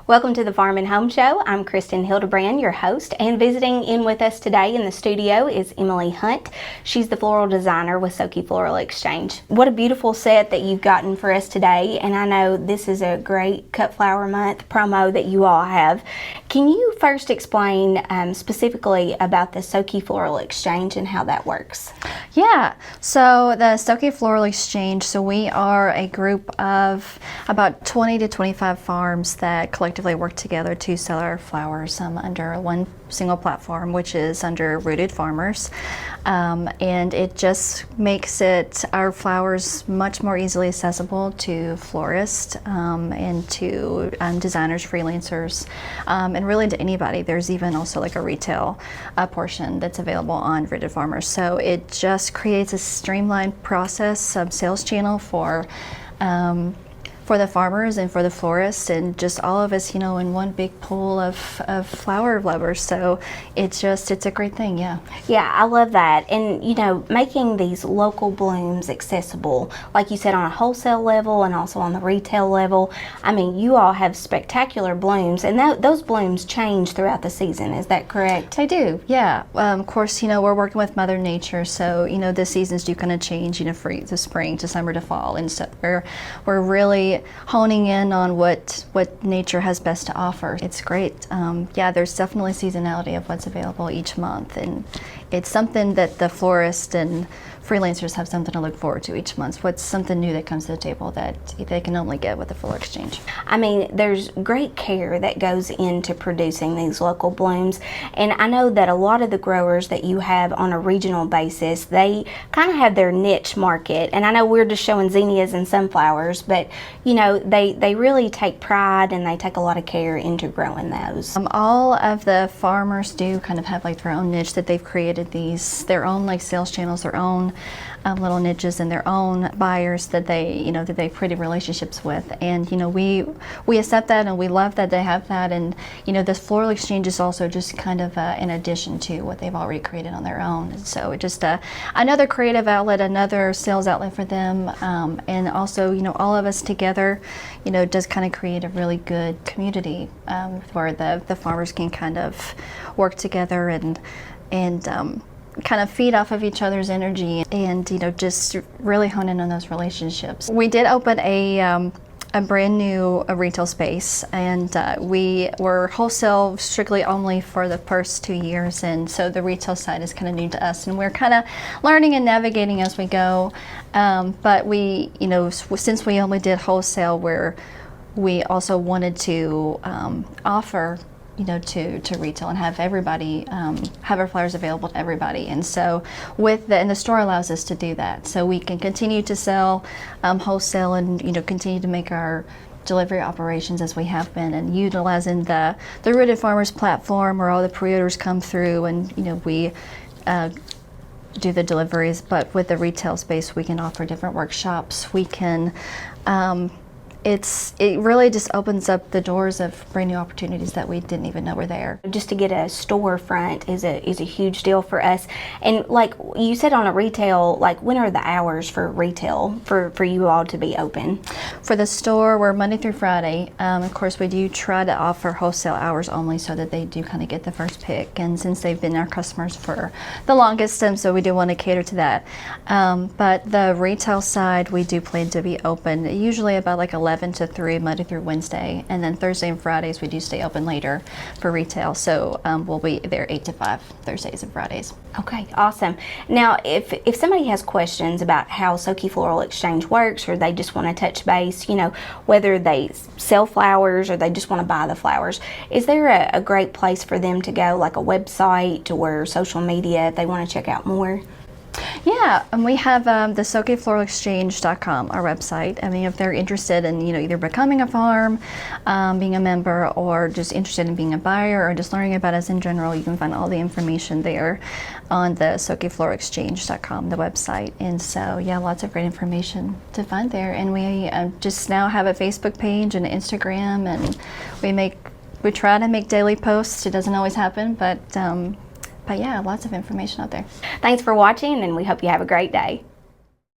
Welcome to the Farm and Home Show. I'm Kristin Hildabrand, your host, and visiting in with us today in the studio is Emily Hunt. She's the floral designer with SOKY Floral Exchange. What a beautiful set that you've gotten for us today, and I know this is a great Cut Flower Month promo that you all have. Can you first explain specifically about the SOKY Floral Exchange and how that works? Yeah, so the SOKY Floral Exchange, so we are a group of about 20 to 25 farms that collectively work together to sell our flowers under one single platform, which is under Rooted Farmers. And it just makes our flowers much more easily accessible to florists and to designers, freelancers, and really to anybody. There's even also like a retail portion that's available on Rooted Farmers. So it just creates a streamlined process, sales channel for the farmers and for the florists and just all of us, in one big pool of flower lovers. So it's a great thing, yeah. Yeah, I love that. And, making these local blooms accessible, like you said, on a wholesale level and also on the retail level. I mean, you all have spectacular blooms, and those blooms change throughout the season. Is that correct? They do, yeah. Of course, we're working with Mother Nature, so, the seasons do kind of change, for the spring to summer to fall. And so we're really honing in on what nature has best to offer. It's great. Yeah, there's definitely seasonality of what's available each month, and it's something that the florists and freelancers have something to look forward to each month. What's something new that comes to the table that they can only get with the Floral Exchange? I mean, there's great care that goes into producing these local blooms, and I know that a lot of the growers that you have on a regional basis, they kind of have their niche market, and I know we're just showing zinnias and sunflowers, but they really take pride and they take a lot of care into growing those. All of the farmers do kind of have like their own niche that they've created, their own like sales channels, their own little niches and their own buyers that they've created relationships with. And we accept that, and we love that they have that. And this Floral Exchange is also just kind of in addition to what they've already created on their own. And so it's just another creative outlet, another sales outlet for them, and also all of us together does kind of create a really good community where the farmers can kind of work together and kind of feed off of each other's energy and just really hone in on those relationships. We did open a brand new retail space, and we were wholesale strictly only for the first 2 years, and so the retail side is kind of new to us, and we're kind of learning and navigating as we go. But we, since we only did wholesale, we also wanted to offer to retail and have everybody have our flowers available to everybody. And so and the store allows us to do that, so we can continue to sell wholesale and continue to make our delivery operations as we have been, and utilizing the Rooted Farmers platform where all the pre-orders come through, and we do the deliveries. But with the retail space, we can offer different workshops. We can it really just opens up the doors of brand new opportunities that we didn't even know were there. Just to get a storefront is a huge deal for us. And like you said, on a retail, like when are the hours for retail for you all to be open? For the store, we're Monday through Friday. Of course, we do try to offer wholesale hours only so that they do kind of get the first pick. And since they've been our customers for the longest, so we do want to cater to that. But the retail side, we do plan to be open usually about like 11 to 3 Monday through Wednesday, and then Thursday and Fridays we do stay open later for retail. So we'll be there 8 to 5 Thursdays and Fridays. Okay, awesome. Now, if somebody has questions about how SOKY Floral Exchange works, or they just want to touch base, whether they sell flowers or they just want to buy the flowers, is there a great place for them to go, like a website or social media if they want to check out more? Yeah, and we have the SOKYFloralExchange.com, our website. I mean, if they're interested in either becoming a farm, being a member, or just interested in being a buyer, or just learning about us in general, you can find all the information there on the SOKYFloralExchange.com, the website. And so, yeah, lots of great information to find there. And we just now have a Facebook page and Instagram, and we try to make daily posts. It doesn't always happen, but yeah, lots of information out there. Thanks for watching, and we hope you have a great day.